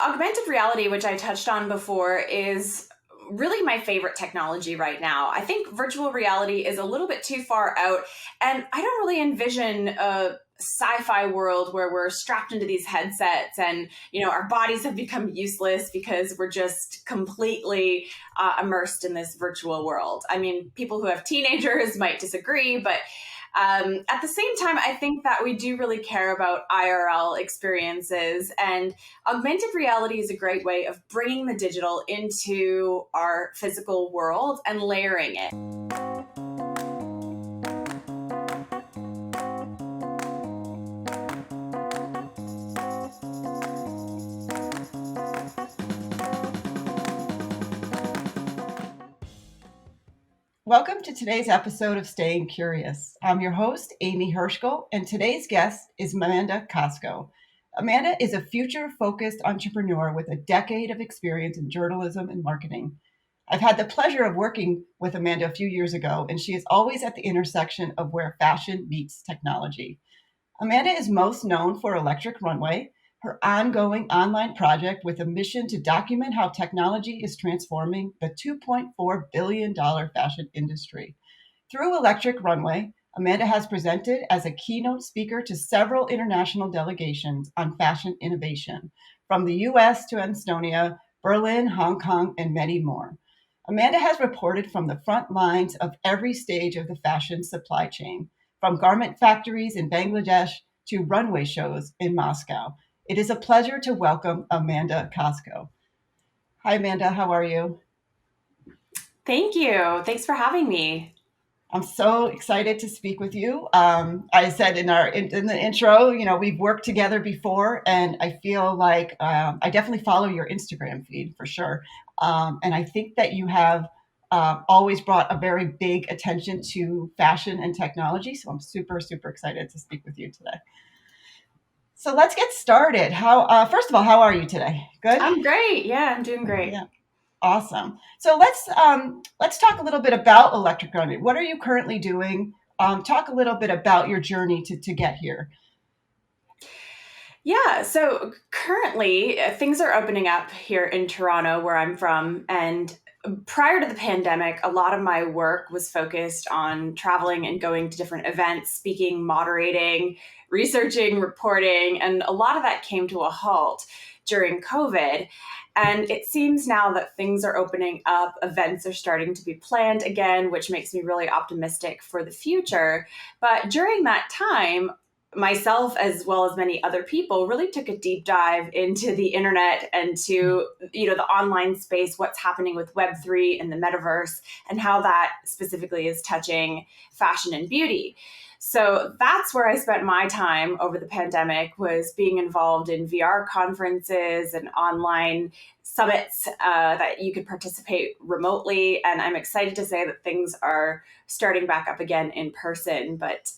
augmented reality, which I touched on before, is really my favorite technology right now. I think virtual reality is a little bit too far out, and I don't really envision a sci-fi world where we're strapped into these headsets and our bodies have become useless because we're just completely immersed in this virtual world. I mean, people who have teenagers might disagree, but at the same time, I think that we do really care about IRL experiences, and augmented reality is a great way of bringing the digital into our physical world and layering it. Welcome to today's episode of Staying Curious. I'm your host, Amy Herschel, and today's guest is Amanda Cosco. Amanda is a future-focused entrepreneur with a decade of experience in journalism and marketing. I've had the pleasure of working with Amanda a few years ago, and she is always at the intersection of where fashion meets technology. Amanda is most known for Electric Runway, her ongoing online project with a mission to document how technology is transforming the $2.4 billion fashion industry. Through Electric Runway, Amanda has presented as a keynote speaker to several international delegations on fashion innovation, from the US to Estonia, Berlin, Hong Kong, and many more. Amanda has reported from the front lines of every stage of the fashion supply chain, from garment factories in Bangladesh to runway shows in Moscow. It is a pleasure to welcome Amanda Cosco. Hi, Amanda. How are you? Thank you. Thanks for having me. I'm so excited to speak with you. I said in the intro, we've worked together before, and I feel like I definitely follow your Instagram feed for sure. And I think that you have always brought a very big attention to fashion and technology. So I'm super, super excited to speak with you today. So let's get started. First of all, how are you today? Good? I'm great. Yeah, I'm doing great. Yeah. Awesome. So let's talk a little bit about Electric Runway. What are you currently doing? Talk a little bit about your journey to get here. Yeah, so currently things are opening up here in Toronto, where I'm from. And prior to the pandemic, a lot of my work was focused on traveling and going to different events, speaking, moderating, researching, reporting. And a lot of that came to a halt during COVID. And it seems now that things are opening up, events are starting to be planned again, which makes me really optimistic for the future. But during that time, myself, as well as many other people, really took a deep dive into the internet and to the online space, what's happening with Web3 and the Metaverse, and how that specifically is touching fashion and beauty. So that's where I spent my time over the pandemic, was being involved in VR conferences and online summits that you could participate remotely. And I'm excited to say that things are starting back up again in person. But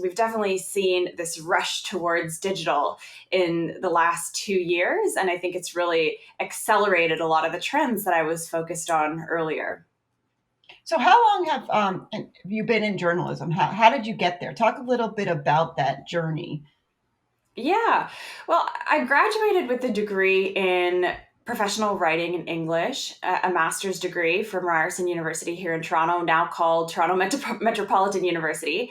we've definitely seen this rush towards digital in the last 2 years. And I think it's really accelerated a lot of the trends that I was focused on earlier. So how long have you been in journalism? How did you get there? Talk a little bit about that journey. Yeah, well, I graduated with a degree in professional writing and English, a master's degree from Ryerson University here in Toronto, now called Toronto Metropolitan University.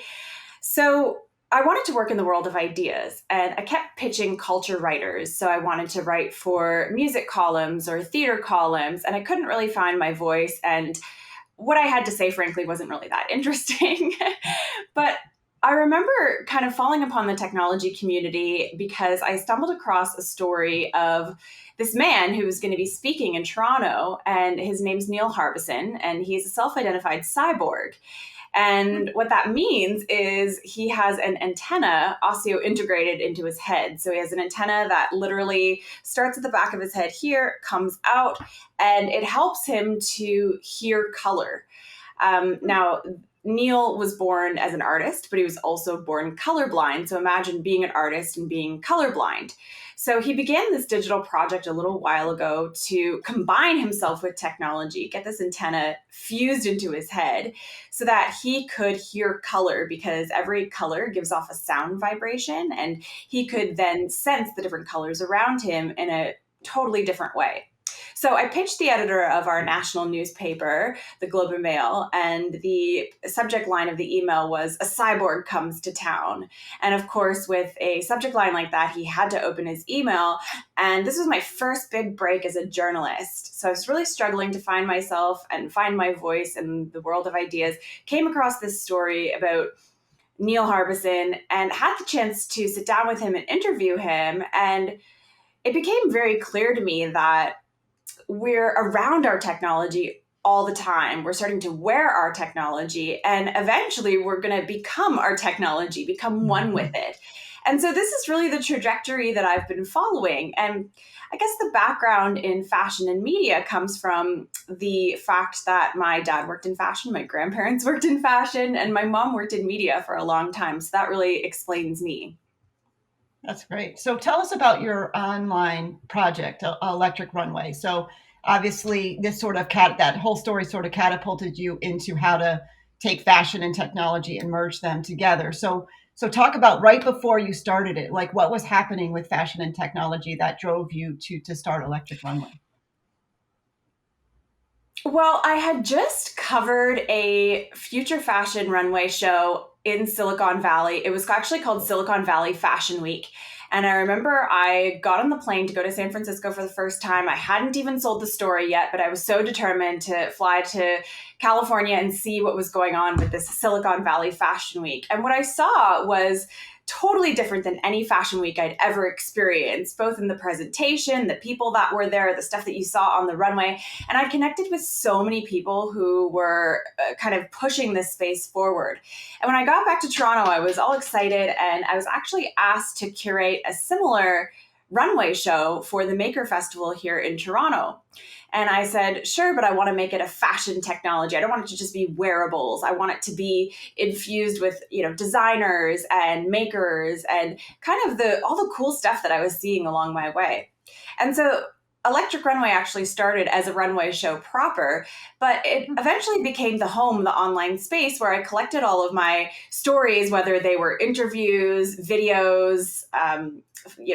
So I wanted to work in the world of ideas, and I kept pitching culture writers. So I wanted to write for music columns or theater columns, and I couldn't really find my voice. And what I had to say, frankly, wasn't really that interesting. But I remember kind of falling upon the technology community because I stumbled across a story of this man who was going to be speaking in Toronto, and his name's Neil Harbison, and he's a self-identified cyborg. And what that means is he has an antenna osseointegrated integrated into his head. So he has an antenna that literally starts at the back of his head here, comes out, and it helps him to hear color. Now, Neil was born as an artist, but he was also born colorblind. So imagine being an artist and being colorblind. So he began this digital project a little while ago to combine himself with technology, get this antenna fused into his head so that he could hear color, because every color gives off a sound vibration, and he could then sense the different colors around him in a totally different way. So I pitched the editor of our national newspaper, the Globe and Mail, and the subject line of the email was "A cyborg comes to town." And of course, with a subject line like that, he had to open his email. And this was my first big break as a journalist. So I was really struggling to find myself and find my voice in the world of ideas. Came across this story about Neil Harbison and had the chance to sit down with him and interview him. And it became very clear to me that we're around our technology all the time. We're starting to wear our technology, and eventually we're going to become our technology, become one with it. And so this is really the trajectory that I've been following. And I guess the background in fashion and media comes from the fact that my dad worked in fashion, my grandparents worked in fashion, and my mom worked in media for a long time. So that really explains me. That's great. So tell us about your online project, Electric Runway. So obviously, this sort of that whole story sort of catapulted you into how to take fashion and technology and merge them together. So talk about right before you started it, like what was happening with fashion and technology that drove you to start Electric Runway. Well, I had just covered a future fashion runway show in Silicon Valley. It was actually called Silicon Valley Fashion Week. And I remember I got on the plane to go to San Francisco for the first time. I hadn't even sold the story yet, but I was so determined to fly to California and see what was going on with this Silicon Valley Fashion Week. And what I saw was totally different than any fashion week I'd ever experienced, both in the presentation, the people that were there, the stuff that you saw on the runway. And I connected with so many people who were kind of pushing this space forward. And when I got back to Toronto, I was all excited, and I was actually asked to curate a similar runway show for the Maker Festival here in Toronto. And I said, sure, but I want to make it a fashion technology. I don't want it to just be wearables. I want it to be infused with, designers and makers and kind of all the cool stuff that I was seeing along my way. And so Electric Runway actually started as a runway show proper, but it eventually became the home, the online space where I collected all of my stories, whether they were interviews, videos,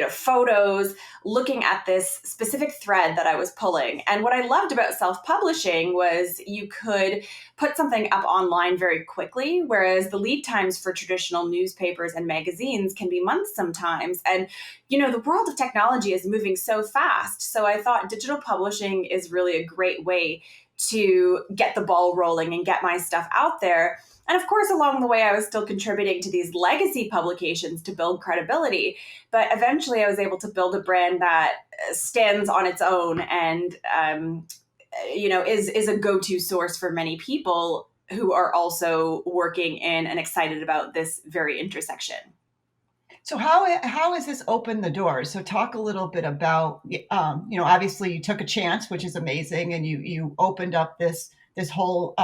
photos, looking at this specific thread that I was pulling. And what I loved about self-publishing was you could put something up online very quickly, whereas the lead times for traditional newspapers and magazines can be months sometimes. And, the world of technology is moving so fast. So I thought digital publishing is really a great way to get the ball rolling and get my stuff out there. And of course, along the way, I was still contributing to these legacy publications to build credibility. But eventually, I was able to build a brand that stands on its own and, is a go-to source for many people who are also working in and excited about this very intersection. So how has this opened the doors? So talk a little bit about, obviously you took a chance, which is amazing, and you opened up this whole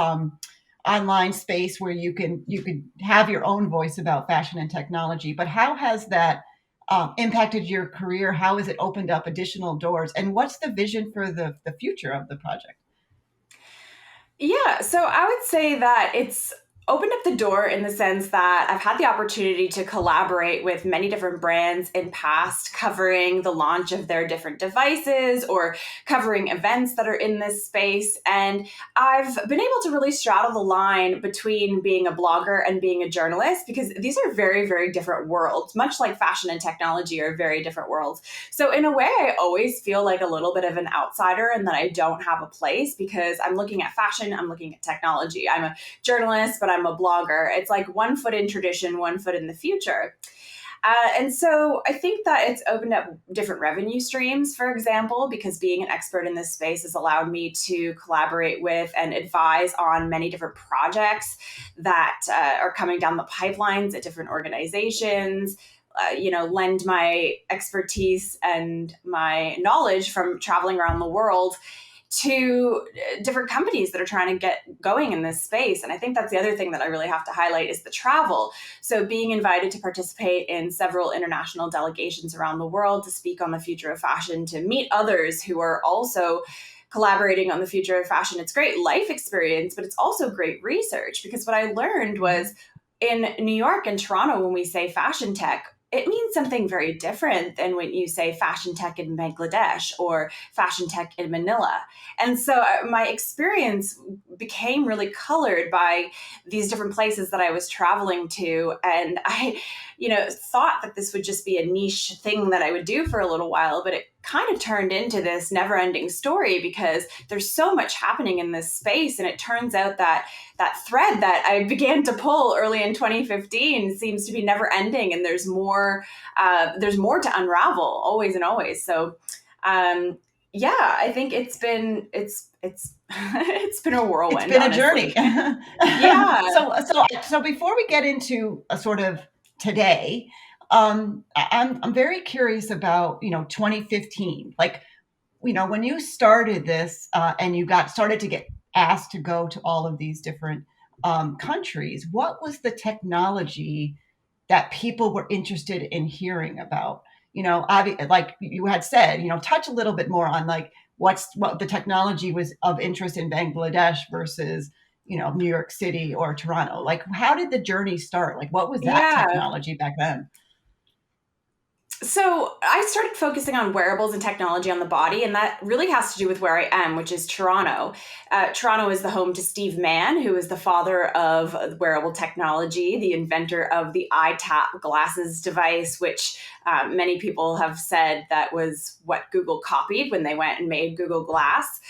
online space where you could have your own voice about fashion and technology. But how has that impacted your career? How has it opened up additional doors? And what's the vision for the future of the project? Yeah, so I would say that it's opened up the door in the sense that I've had the opportunity to collaborate with many different brands in past, covering the launch of their different devices or covering events that are in this space. And I've been able to really straddle the line between being a blogger and being a journalist, because these are very, very different worlds, much like fashion and technology are very different worlds. So in a way, I always feel like a little bit of an outsider and that I don't have a place, because I'm looking at fashion, I'm looking at technology. I'm a journalist, but I'm a blogger. It's like one foot in tradition, one foot in the future. And so I think that it's opened up different revenue streams, for example, because being an expert in this space has allowed me to collaborate with and advise on many different projects that are coming down the pipelines at different organizations. Lend my expertise and my knowledge from traveling around the world to different companies that are trying to get going in this space. And I think that's the other thing that I really have to highlight is the travel. So being invited to participate in several international delegations around the world to speak on the future of fashion, to meet others who are also collaborating on the future of fashion. It's great life experience, but it's also great research, because what I learned was in New York and Toronto, when we say fashion tech, it means something very different than when you say fashion tech in Bangladesh or fashion tech in Manila. And so my experience became really colored by these different places that I was traveling to. And I, thought that this would just be a niche thing that I would do for a little while, but it kind of turned into this never ending story because there's so much happening in this space. And it turns out that that thread that I began to pull early in 2015 seems to be never ending, and there's more to unravel, always and always. So, yeah, I think it's it's been a It's whirlwind, been a journey. honestly. Yeah, So before we get into a sort of today, I'm very curious about 2015. Like, when you started this and you started to get asked to go to all of these different countries, what was the technology that people were interested in hearing about? Like you had said, touch a little bit more on like what the technology was of interest in Bangladesh versus New York City or Toronto. Like, how did the journey start? Like, what was that yeah. technology back then? So I started focusing on wearables and technology on the body, and that really has to do with where I am, which is Toronto. Toronto is the home to Steve Mann, who is the father of wearable technology, the inventor of the iTap glasses device, which many people have said that was what Google copied when they went and made Google Glass.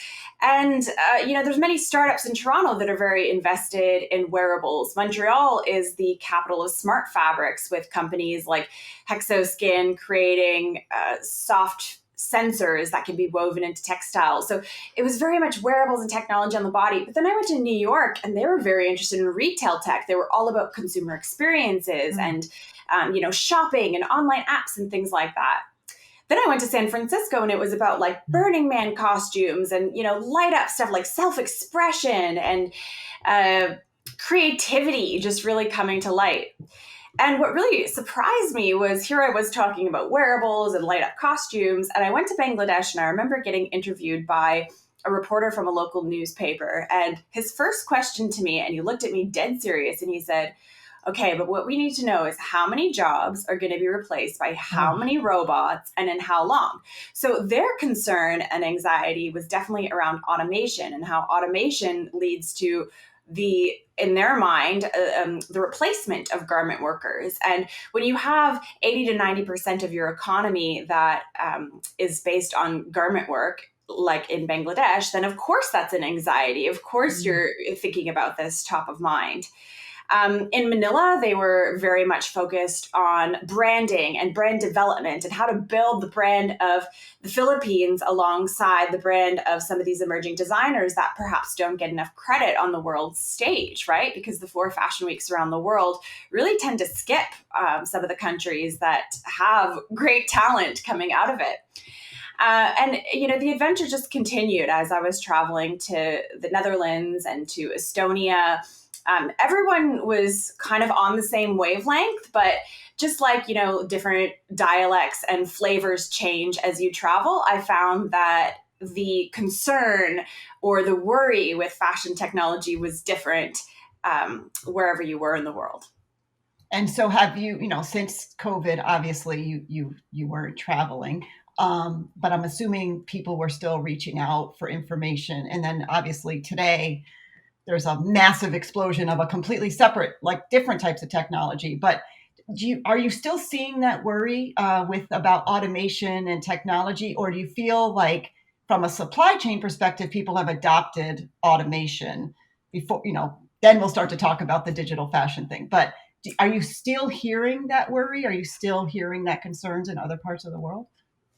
And there's many startups in Toronto that are very invested in wearables. Montreal is the capital of smart fabrics, with companies like Hexoskin creating soft sensors that can be woven into textiles. So it was very much wearables and technology on the body. But then I went to New York, and they were very interested in retail tech. They were all about consumer experiences and shopping and online apps and things like that. Then I went to San Francisco, and it was about like Burning Man costumes and light up stuff like self-expression and creativity just really coming to light. And what really surprised me was, here I was talking about wearables and light up costumes, and I went to Bangladesh, and I remember getting interviewed by a reporter from a local newspaper. And his first question to me, and he looked at me dead serious, and he said, okay, but what we need to know is how many jobs are going to be replaced by how Oh, many robots and in how long. So their concern and anxiety was definitely around automation, and how automation leads to in their mind, the replacement of garment workers. And when you have 80 to 90% of your economy that is based on garment work, like in Bangladesh, then of course that's an anxiety. Of course mm. you're thinking about this top of mind. In Manila, they were very much focused on branding and brand development and how to build the brand of the Philippines alongside the brand of some of these emerging designers that perhaps don't get enough credit on the world stage, right? Because the 4 fashion weeks around the world really tend to skip some of the countries that have great talent coming out of it. And the adventure just continued as I was traveling to the Netherlands and to Estonia. Everyone was kind of on the same wavelength, but just like, different dialects and flavors change as you travel, I found that the concern or the worry with fashion technology was different wherever you were in the world. And so have you, since COVID, obviously you weren't traveling, but I'm assuming people were still reaching out for information. And then obviously today there's a massive explosion of a completely separate, like different types of technology. But are you still seeing that worry with about automation and technology, or do you feel like from a supply chain perspective, people have adopted automation before, then we'll start to talk about the digital fashion thing. But are you still hearing that worry? Are you still hearing that concerns in other parts of the world?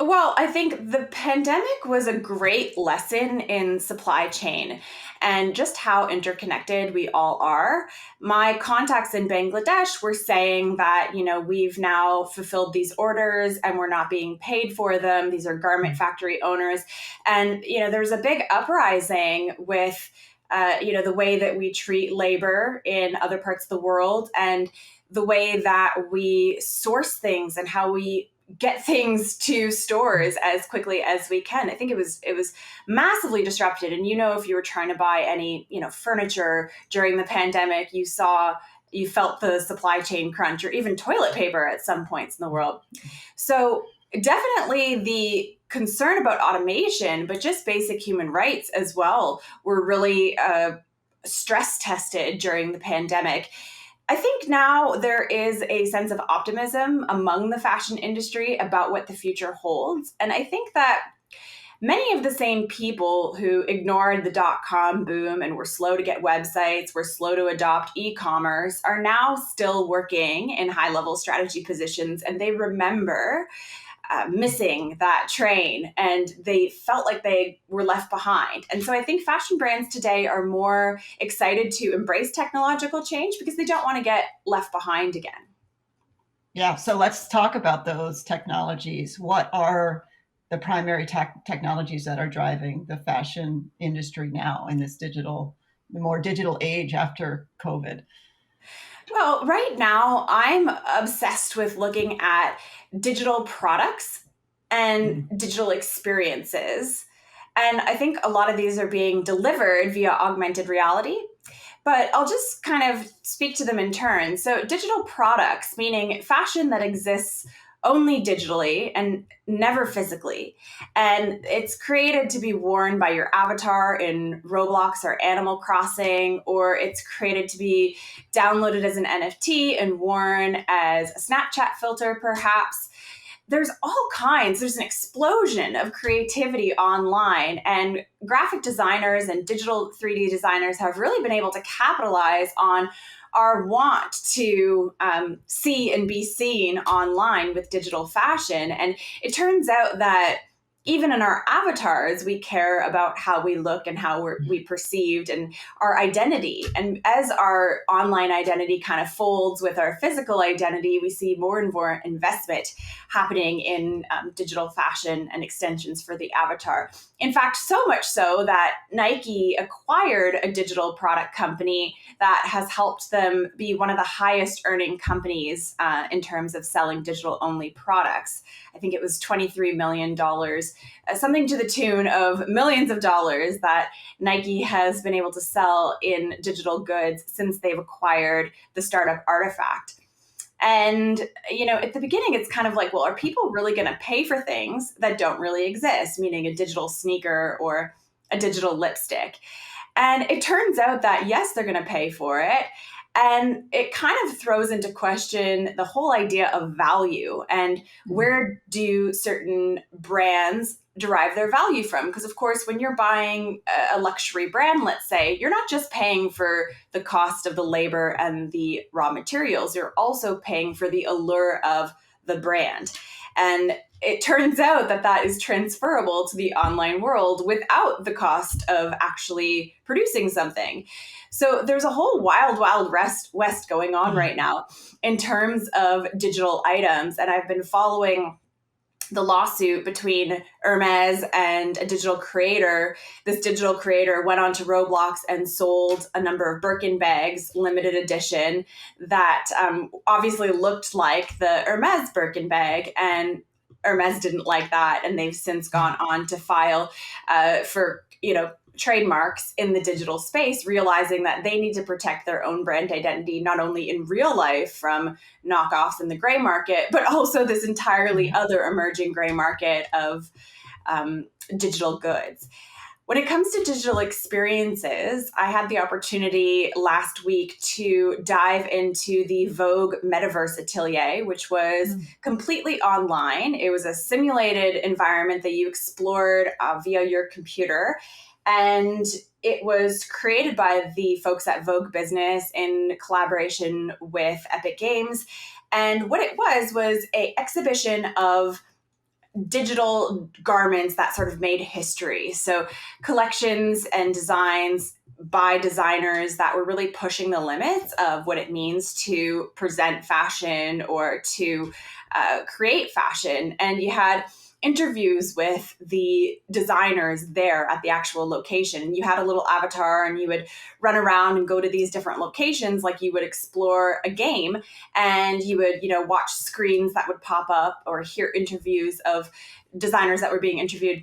Well, I think the pandemic was a great lesson in supply chain and just how interconnected we all are. My contacts in Bangladesh were saying that, we've now fulfilled these orders and we're not being paid for them. These are garment factory owners. And, there's a big uprising with, the way that we treat labor in other parts of the world, and the way that we source things and how we get things to stores as quickly as we can. I think it was massively disrupted. And if you were trying to buy any, furniture during the pandemic, you saw you felt the supply chain crunch, or even toilet paper at some points in the world. So definitely the concern about automation, but just basic human rights as well, were really stress tested during the pandemic. I think now there is a sense of optimism among the fashion industry about what the future holds. And I think that many of the same people who ignored the dot-com boom and were slow to get websites, were slow to adopt e-commerce, are now still working in high-level strategy positions, and they remember missing that train, and they felt like they were left behind. And so I think fashion brands today are more excited to embrace technological change because they don't want to get left behind again. Yeah, so let's talk about those technologies. What are the primary technologies that are driving the fashion industry now in this the more digital age after COVID? Well, right now, I'm obsessed with looking at digital products and digital experiences. And I think a lot of these are being delivered via augmented reality. But I'll just kind of speak to them in turn. So, digital products, meaning fashion that exists only digitally and never physically. And it's created to be worn by your avatar in Roblox or Animal Crossing, or it's created to be downloaded as an NFT and worn as a Snapchat filter, perhaps. There's all kinds. There's an explosion of creativity online, and graphic designers and digital 3D designers have really been able to capitalize on our want to see and be seen online with digital fashion. And it turns out that even in our avatars, we care about how we look and how we perceived and our identity. And as our online identity kind of folds with our physical identity, we see more and more investment happening in digital fashion and extensions for the avatar. In fact, so much so that Nike acquired a digital product company that has helped them be one of the highest earning companies in terms of selling digital only products. I think it was $23 million, something to the tune of millions of dollars that Nike has been able to sell in digital goods since they've acquired the startup Artifact. And, at the beginning, it's kind of like, well, are people really going to pay for things that don't really exist, meaning a digital sneaker or a digital lipstick? And it turns out that, yes, they're going to pay for it. And it kind of throws into question the whole idea of value and where do certain brands derive their value from? Because, of course, when you're buying a luxury brand, let's say, you're not just paying for the cost of the labor and the raw materials, you're also paying for the allure of the brand. And it turns out that that is transferable to the online world without the cost of actually producing something. So there's a whole wild, wild west going on right now in terms of digital items. And I've been following the lawsuit between Hermes and a digital creator. This digital creator went onto Roblox and sold a number of Birkin bags, limited edition, that obviously looked like the Hermes Birkin bag. And Hermes didn't like that, and they've since gone on to file for trademarks in the digital space, realizing that they need to protect their own brand identity, not only in real life from knockoffs in the gray market, but also this entirely other emerging gray market of digital goods. When it comes to digital experiences, I had the opportunity last week to dive into the Vogue Metaverse Atelier, which was completely online. It was a simulated environment that you explored via your computer. And it was created by the folks at Vogue Business in collaboration with Epic Games. And what it was an exhibition of digital garments that sort of made history. So collections and designs by designers that were really pushing the limits of what it means to present fashion or to create fashion. And you had interviews with the designers there at the actual location. You had a little avatar and you would run around and go to these different locations like you would explore a game, and you would, watch screens that would pop up or hear interviews of designers that were being interviewed.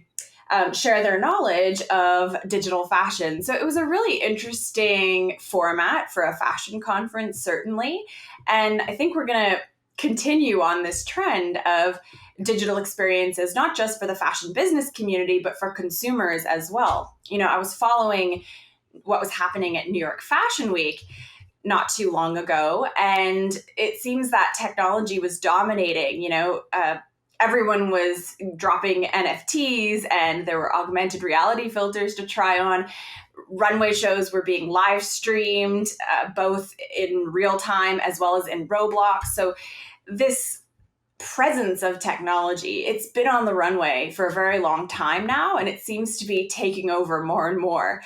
share their knowledge of digital fashion. So it was a really interesting format for a fashion conference, certainly. And I think we're going to continue on this trend of digital experiences, not just for the fashion business community, but for consumers as well. I was following what was happening at New York Fashion Week not too long ago, and it seems that technology was dominating. Everyone was dropping NFTs, and there were augmented reality filters to try on. Runway shows were being live streamed, both in real time as well as in Roblox. So this presence of technology, it's been on the runway for a very long time now, and it seems to be taking over more and more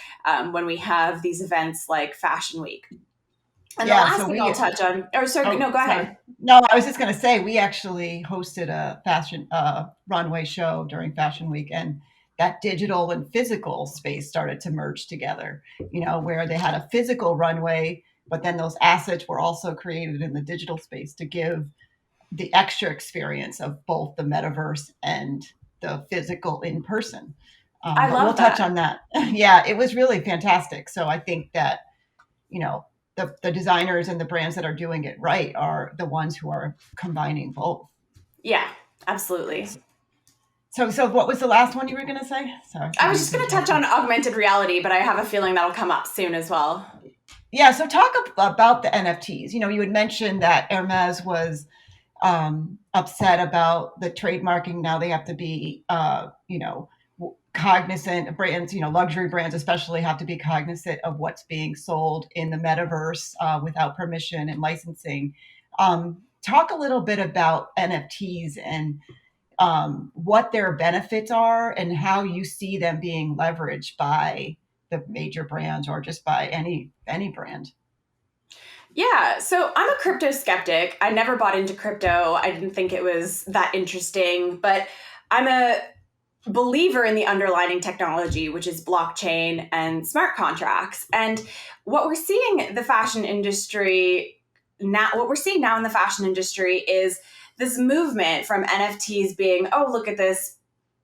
when we have these events like Fashion Week. And the Yeah, last so thing I'll touch on, or sorry, no, go sorry. ahead. No, I was just going to say we actually hosted a fashion runway show during Fashion Week, and that digital and physical space started to merge together. Where they had a physical runway, but then those assets were also created in the digital space to give the extra experience of both the metaverse and the physical in person. I But we'll love touch that. on that. Yeah, it was really fantastic. So I think that you know the designers and the brands that are doing it right are the ones who are combining both. Yeah, absolutely. So what was the last one you were going to say? Sorry, I didn't was mean just to going to touch interrupt you. on augmented reality, but I have a feeling that'll come up soon as well. Yeah, so talk about the NFTs. You had mentioned that Hermes was upset about the trademarking. Now they have to be, cognizant. Brands, luxury brands especially, have to be cognizant of what's being sold in the metaverse without permission and licensing. Talk a little bit about NFTs and what their benefits are and how you see them being leveraged by the major brands or just by any brand. Yeah, so I'm a crypto skeptic. I never bought into crypto. I didn't think it was that interesting, but I'm a believer in the underlying technology, which is blockchain and smart contracts. And what we're seeing the fashion industry what we're seeing now in the fashion industry is this movement from NFTs being, oh, look at this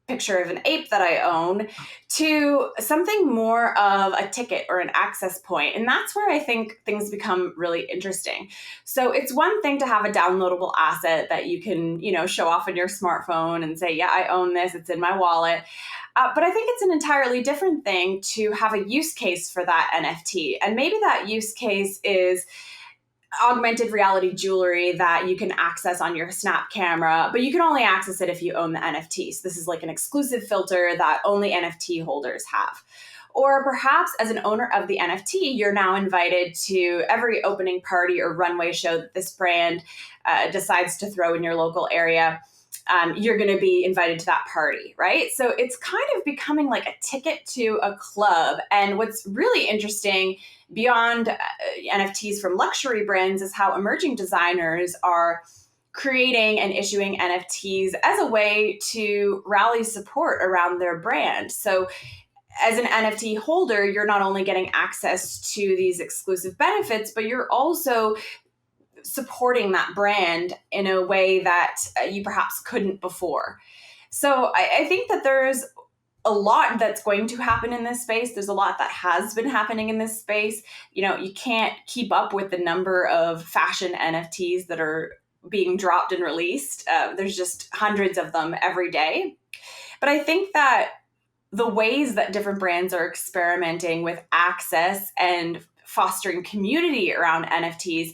picture of an ape that I own, to something more of a ticket or an access point. And that's where I think things become really interesting. So it's one thing to have a downloadable asset that you can, show off on your smartphone and say, yeah, I own this, it's in my wallet. But I think it's an entirely different thing to have a use case for that NFT. And maybe that use case is augmented reality jewelry that you can access on your Snap camera, but you can only access it if you own the NFT. So this is like an exclusive filter that only NFT holders have. Or perhaps as an owner of the NFT, you're now invited to every opening party or runway show that this brand decides to throw in your local area. You're going to be invited to that party, right? So it's kind of becoming like a ticket to a club. And what's really interesting beyond NFTs from luxury brands is how emerging designers are creating and issuing NFTs as a way to rally support around their brand. So as an NFT holder, you're not only getting access to these exclusive benefits, but you're also supporting that brand in a way that you perhaps couldn't before. So I think that there's a lot that's going to happen in this space. There's a lot that has been happening in this space. You can't keep up with the number of fashion NFTs that are being dropped and released. There's just hundreds of them every day. But I think that the ways that different brands are experimenting with access and fostering community around NFTs,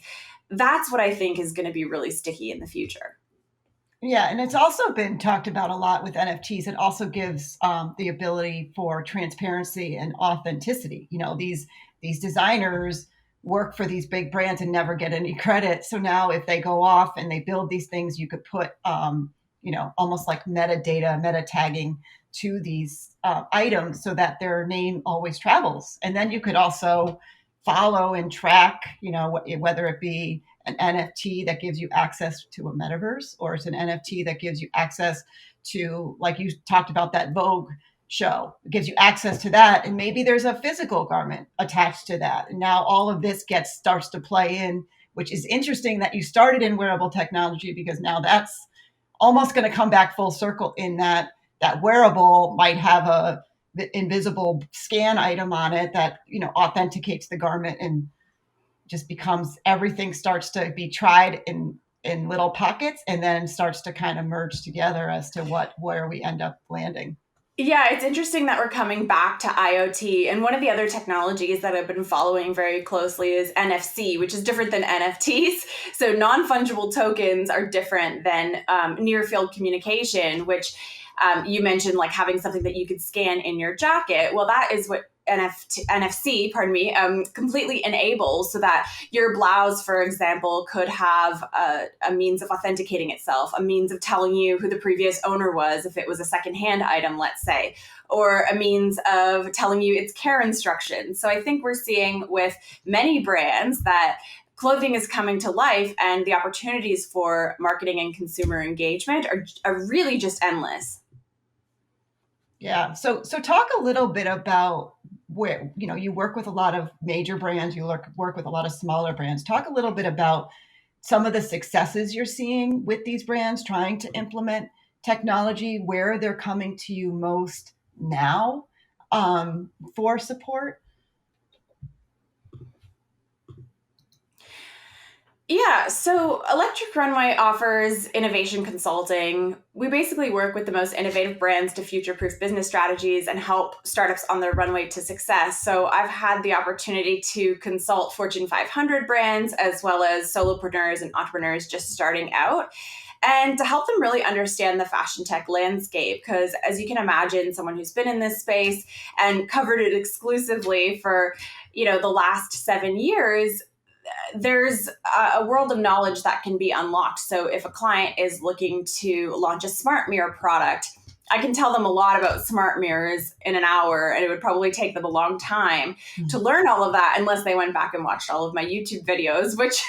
that's what I think is going to be really sticky in the future. Yeah, and it's also been talked about a lot with NFTs. It also gives the ability for transparency and authenticity. These designers work for these big brands and never get any credit. So now, if they go off and they build these things, you could put, almost like metadata, meta tagging to these items so that their name always travels. And then you could also follow and track, whether it be an NFT that gives you access to a metaverse, or it's an NFT that gives you access to, like you talked about, that Vogue show. It gives you access to that, and maybe there's a physical garment attached to that. And now all of this starts to play in, which is interesting that you started in wearable technology, because now that's almost going to come back full circle in that that wearable might have the invisible scan item on it that, authenticates the garment, and just becomes, everything starts to be tried in little pockets, and then starts to kind of merge together as to where we end up landing. Yeah, it's interesting that we're coming back to IoT. And one of the other technologies that I've been following very closely is NFC, which is different than NFTs. So non fungible tokens are different than near field communication, which you mentioned, like having something that you could scan in your jacket. Well, that is what NFC, pardon me, completely enables, so that your blouse, for example, could have a means of authenticating itself, a means of telling you who the previous owner was if it was a secondhand item, let's say, or a means of telling you its care instructions. So I think we're seeing with many brands that clothing is coming to life, and the opportunities for marketing and consumer engagement are really just endless. Yeah. So talk a little bit about where, you work with a lot of major brands, you work with a lot of smaller brands. Talk a little bit about some of the successes you're seeing with these brands trying to implement technology, where they're coming to you most now, for support. Yeah, so Electric Runway offers innovation consulting. We basically work with the most innovative brands to future proof business strategies and help startups on their runway to success. So I've had the opportunity to consult Fortune 500 brands as well as solopreneurs and entrepreneurs just starting out, and to help them really understand the fashion tech landscape. Because as you can imagine, someone who's been in this space and covered it exclusively for the last 7 years, there's a world of knowledge that can be unlocked. So if a client is looking to launch a smart mirror product, I can tell them a lot about smart mirrors in an hour, and it would probably take them a long time to learn all of that unless they went back and watched all of my YouTube videos, which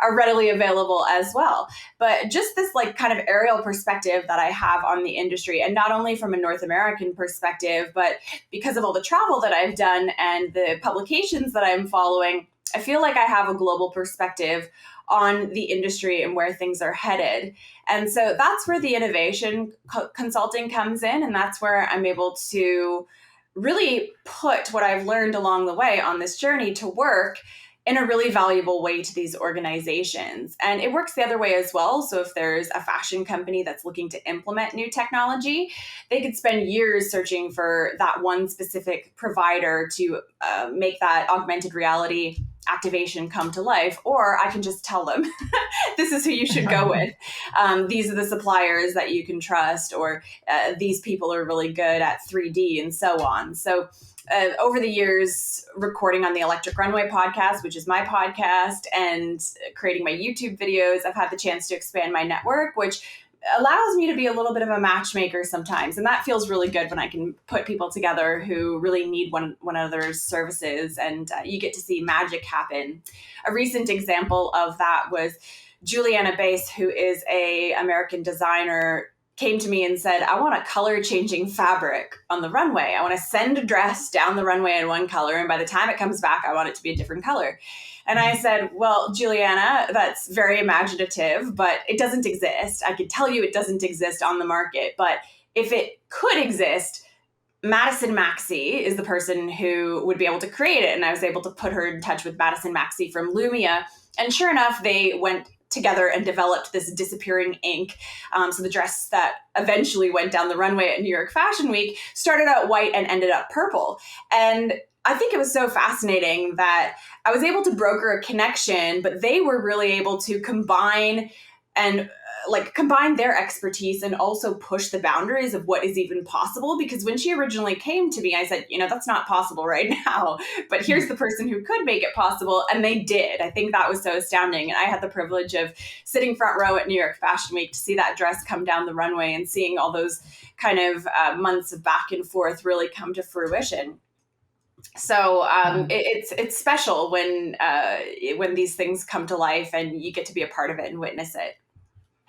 are readily available as well. But just this like kind of aerial perspective that I have on the industry, and not only from a North American perspective, but because of all the travel that I've done and the publications that I'm following, I feel like I have a global perspective on the industry and where things are headed. And so that's where the innovation consulting comes in. And that's where I'm able to really put what I've learned along the way on this journey to work in a really valuable way to these organizations. And it works the other way as well. So if there's a fashion company that's looking to implement new technology, they could spend years searching for that one specific provider to make that augmented reality activation come to life. Or I can just tell them, this is who you should go with. These are the suppliers that you can trust, or these people are really good at 3D and so on. So over the years, recording on the Electric Runway podcast, which is my podcast, and creating my YouTube videos, I've had the chance to expand my network, which allows me to be a little bit of a matchmaker sometimes. And that feels really good when I can put people together who really need one another's services, and you get to see magic happen. A recent example of that was Juliana Bass, who is a American designer, came to me and said, I want a color changing fabric on the runway. I want to send a dress down the runway in one color, and by the time it comes back, I want it to be a different color. And I said, well, Juliana, that's very imaginative, but it doesn't exist. I could tell you it doesn't exist on the market, but if it could exist, Madison Maxey is the person who would be able to create it. And I was able to put her in touch with Madison Maxey from Lumia. And sure enough, they went together and developed this disappearing ink. So the dress that eventually went down the runway at New York Fashion Week started out white and ended up purple. And I think it was so fascinating that I was able to broker a connection, but they were really able to combine their expertise and also push the boundaries of what is even possible. Because when she originally came to me, I said, that's not possible right now, but here's the person who could make it possible. And they did. I think that was so astounding. And I had the privilege of sitting front row at New York Fashion Week to see that dress come down the runway and seeing all those kind of months of back and forth really come to fruition. So it's special when these things come to life and you get to be a part of it and witness it.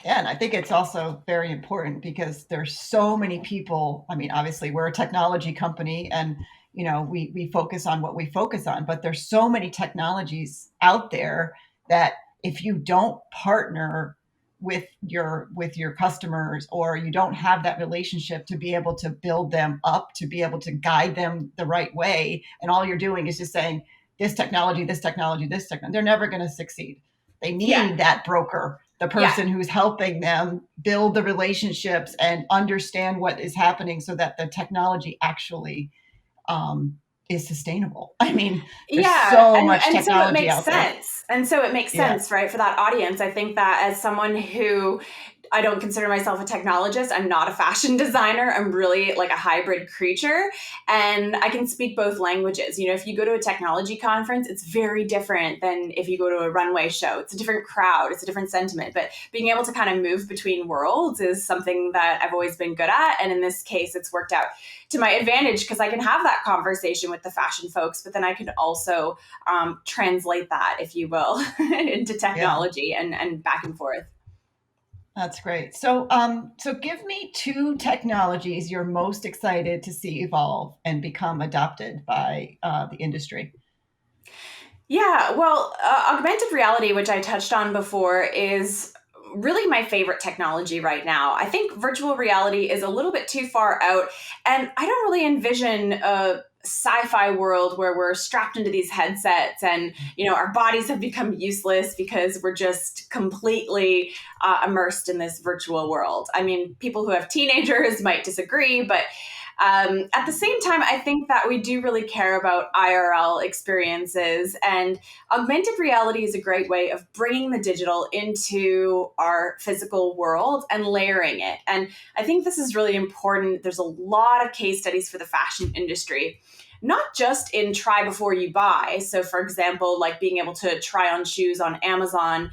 Yeah, and I think it's also very important because there's so many people. I mean, obviously, we're a technology company, and we focus on what we focus on. But there's so many technologies out there that if you don't partner with your customers, or you don't have that relationship to be able to build them up, to be able to guide them the right way, and all you're doing is just saying this technology, this technology, this technology, they're never going to succeed. They Yeah. need that broker, the Yeah. person who's helping them build the relationships and understand what is happening so that the technology actually is sustainable. I mean, there's Yeah, so much and so it technology makes out there. sense. And so it makes Yeah. sense, right, for that audience. I think that as someone who I don't consider myself a technologist, I'm not a fashion designer. I'm really like a hybrid creature, and I can speak both languages. You know, if you go to a technology conference, it's very different than if you go to a runway show. It's a different crowd, it's a different sentiment, but being able to kind of move between worlds is something that I've always been good at, and in this case it's worked out to my advantage because I can have that conversation with the fashion folks, but then I could also translate that, if you will, into Yeah. technology and back and forth. That's great. So, so give me two technologies you're most excited to see evolve and become adopted by the industry. Yeah, well, augmented reality, which I touched on before, is really my favorite technology right now. I think virtual reality is a little bit too far out, and I don't really envision a sci-fi world where we're strapped into these headsets and our bodies have become useless because we're just completely immersed in this virtual world. I mean, people who have teenagers might disagree, but at the same time, I think that we do really care about IRL experiences, and augmented reality is a great way of bringing the digital into our physical world and layering it. And I think this is really important. There's a lot of case studies for the fashion industry, not just in try before you buy. So, for example, like being able to try on shoes on Amazon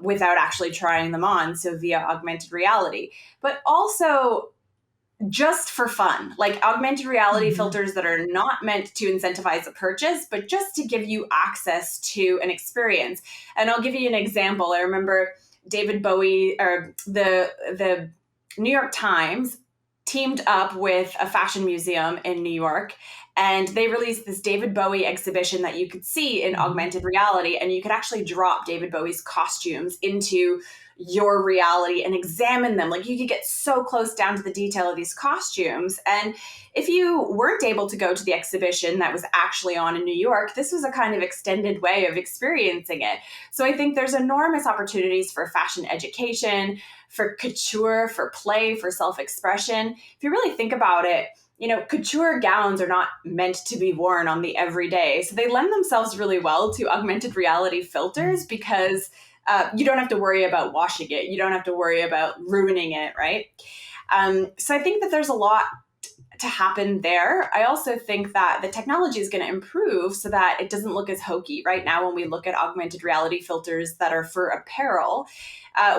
without actually trying them on, so via augmented reality, but also just for fun, like augmented reality Mm-hmm. filters that are not meant to incentivize a purchase, but just to give you access to an experience. And I'll give you an example. I remember David Bowie, or the New York Times teamed up with a fashion museum in New York, and they released this David Bowie exhibition that you could see in Mm-hmm. augmented reality, and you could actually drop David Bowie's costumes into your reality and examine them. Like, you could get so close down to the detail of these costumes. And if you weren't able to go to the exhibition that was actually on in New York, this was a kind of extended way of experiencing it. So I think there's enormous opportunities for fashion education, for couture, for play, for self-expression. If you really think about it, couture gowns are not meant to be worn on the everyday. So they lend themselves really well to augmented reality filters because you don't have to worry about washing it. You don't have to worry about ruining it, right? So I think that there's a lot to happen there. I also think that the technology is going to improve so that it doesn't look as hokey. Right now, when we look at augmented reality filters that are for apparel,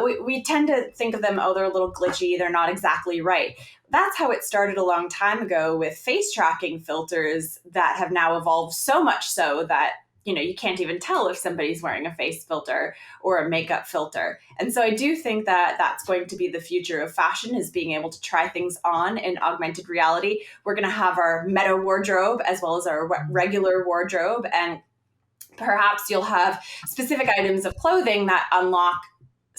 we tend to think of them, oh, they're a little glitchy, they're not exactly right. That's how it started a long time ago with face tracking filters that have now evolved so much so that you can't even tell if somebody's wearing a face filter or a makeup filter. And so I do think that that's going to be the future of fashion, is being able to try things on in augmented reality. We're going to have our meta wardrobe as well as our regular wardrobe, and perhaps you'll have specific items of clothing that unlock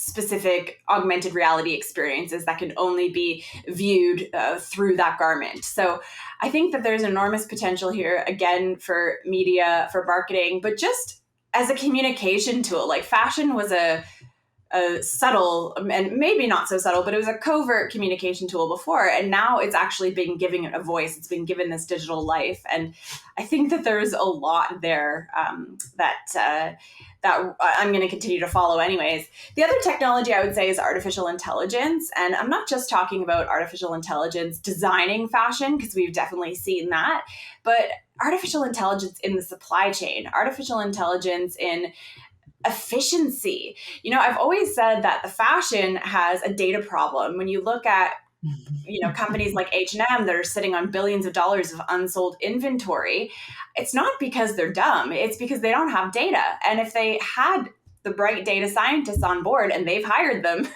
specific augmented reality experiences that can only be viewed through that garment. So I think that there's enormous potential here, again, for media, for marketing, but just as a communication tool. Like, fashion was a subtle, and maybe not so subtle, but it was a covert communication tool before, and now it's actually been giving it a voice. It's been given this digital life, and I think that there's a lot there that I'm going to continue to follow anyways. The other technology I would say is artificial intelligence, and I'm not just talking about artificial intelligence designing fashion, because we've definitely seen that, but artificial intelligence in the supply chain, artificial intelligence in efficiency. I've always said that the fashion has a data problem. When you look at companies like H&M that are sitting on billions of dollars of unsold inventory, it's not because they're dumb, it's because they don't have data. And if they had the bright data scientists on board and they've hired them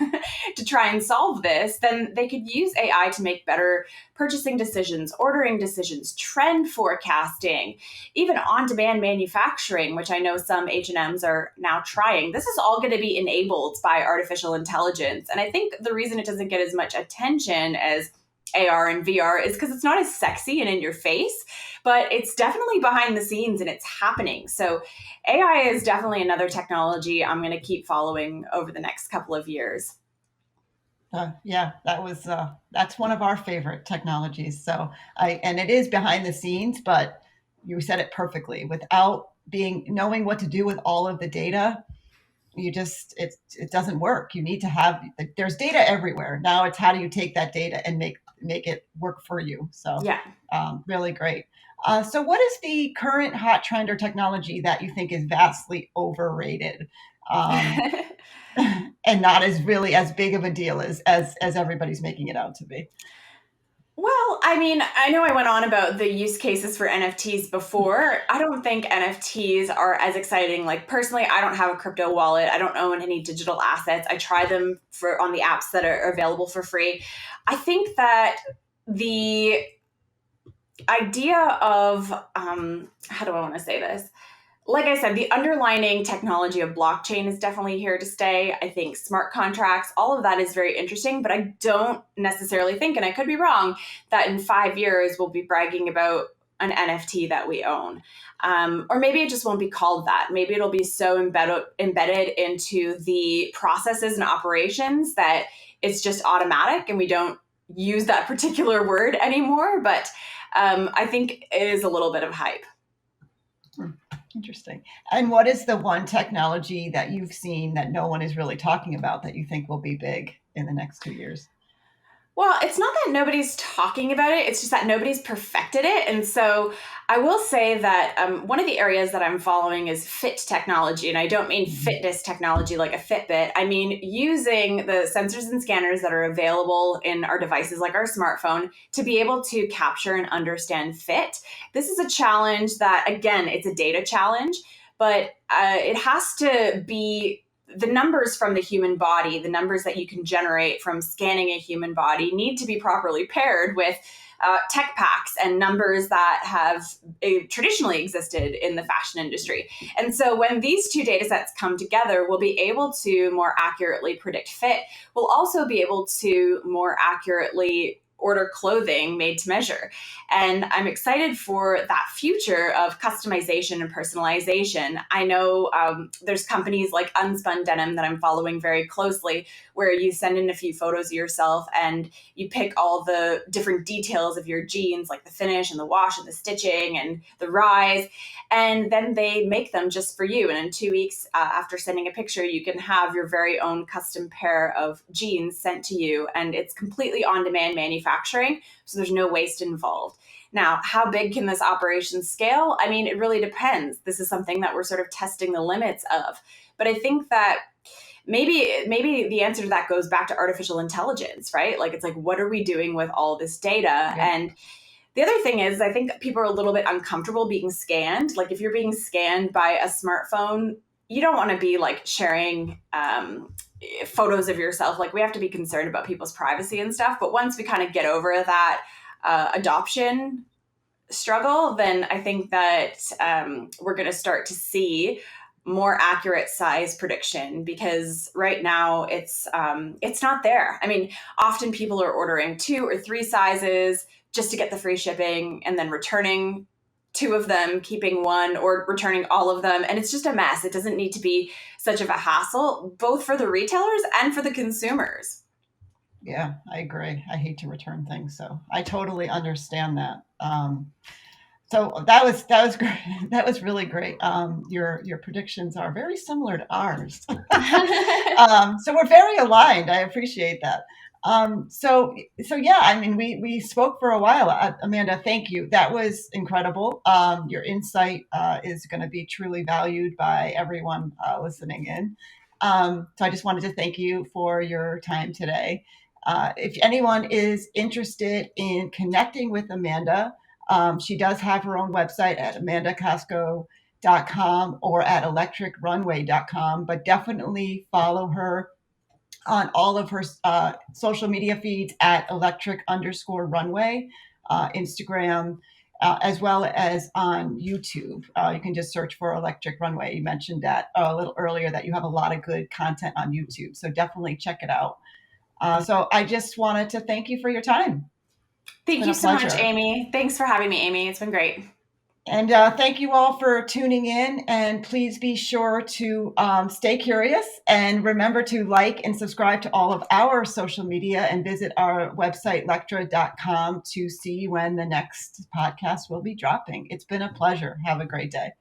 to try and solve this, then they could use AI to make better purchasing decisions, ordering decisions, trend forecasting, even on-demand manufacturing, which I know some H&Ms are now trying. This is all going to be enabled by artificial intelligence. And I think the reason it doesn't get as much attention as AR and VR is because it's not as sexy and in your face, but it's definitely behind the scenes and it's happening. So AI is definitely another technology I'm going to keep following over the next couple of years. Yeah, that's one of our favorite technologies. And it is behind the scenes, but you said it perfectly. Without being knowing what to do with all of the data, it doesn't work. You need to have there's data everywhere. Now it's how do you take that data and make it work for you. So Yeah. really great. So what is the current hot trend or technology that you think is vastly overrated? And not as really as big of a deal as everybody's making it out to be. Well, I mean, I know I went on about the use cases for NFTs before. I don't think NFTs are as exciting. Like personally, I don't have a crypto wallet. I don't own any digital assets. I try them for on the apps that are available for free. I think that the idea of how do I want to say this? Like I said, the underlining technology of blockchain is definitely here to stay. I think smart contracts, all of that is very interesting, but I don't necessarily think, and I could be wrong, that in 5 years we'll be bragging about an NFT that we own. Or maybe it just won't be called that. Maybe it'll be so embedded into the processes and operations that it's just automatic and we don't use that particular word anymore. But I think it is a little bit of hype. Interesting. And what is the one technology that you've seen that no one is really talking about that you think will be big in the next 2 years? Well, it's not that nobody's talking about it. It's just that nobody's perfected it. And so I will say that one of the areas that I'm following is fit technology. And I don't mean fitness technology like a Fitbit. I mean using the sensors and scanners that are available in our devices like our smartphone to be able to capture and understand fit. This is a challenge that, again, it's a data challenge, but it has to be the numbers from the human body, the numbers that you can generate from scanning a human body need to be properly paired with tech packs and numbers that have traditionally existed in the fashion industry. And so when these two data sets come together, we'll be able to more accurately predict fit. We'll also be able to more accurately order clothing made to measure. And I'm excited for that future of customization and personalization. I know there's companies like Unspun Denim that I'm following very closely, where you send in a few photos of yourself and you pick all the different details of your jeans, like the finish and the wash and the stitching and the rise. And then they make them just for you. And in 2 weeks after sending a picture, you can have your very own custom pair of jeans sent to you. And it's completely on-demand manufacturing, so there's no waste involved. Now, how big can this operation scale? I mean, it really depends. This is something that we're sort of testing the limits of. But I think that maybe the answer to that goes back to artificial intelligence, right? Like, it's like, what are we doing with all this data? Yeah. And the other thing is, I think people are a little bit uncomfortable being scanned. Like, if you're being scanned by a smartphone, you don't want to be like sharing photos of yourself. Like, we have to be concerned about people's privacy and stuff. But once we kind of get over that adoption struggle, then I think that we're going to start to see more accurate size prediction, because right now it's not there. I mean, often people are ordering 2 or 3 sizes just to get the free shipping and then returning 2 of them, keeping 1, or returning all of them. And it's just a mess. It doesn't need to be such of a hassle, both for the retailers and for the consumers. Yeah, I agree. I hate to return things, so I totally understand that. So that was great. That was really great. Your predictions are very similar to ours, so we're very aligned. I appreciate that. So yeah, I mean, we spoke for a while. Amanda, thank you. That was incredible. Your insight is going to be truly valued by everyone listening in. So I just wanted to thank you for your time today. If anyone is interested in connecting with Amanda, she does have her own website at amandacasco.com. or at electricrunway.com, but definitely follow her on all of her social media feeds at electric_runway, Instagram, as well as on YouTube. You can just search for Electric Runway. You mentioned that a little earlier that you have a lot of good content on YouTube. So definitely check it out. So I just wanted to thank you for your time. It's Thank been you a so much, pleasure. Amy. Thanks for having me, Amy. It's been great. And thank you all for tuning in. And please be sure to stay curious and remember to like and subscribe to all of our social media and visit our website, lectra.com, to see when the next podcast will be dropping. It's been a pleasure. Have a great day.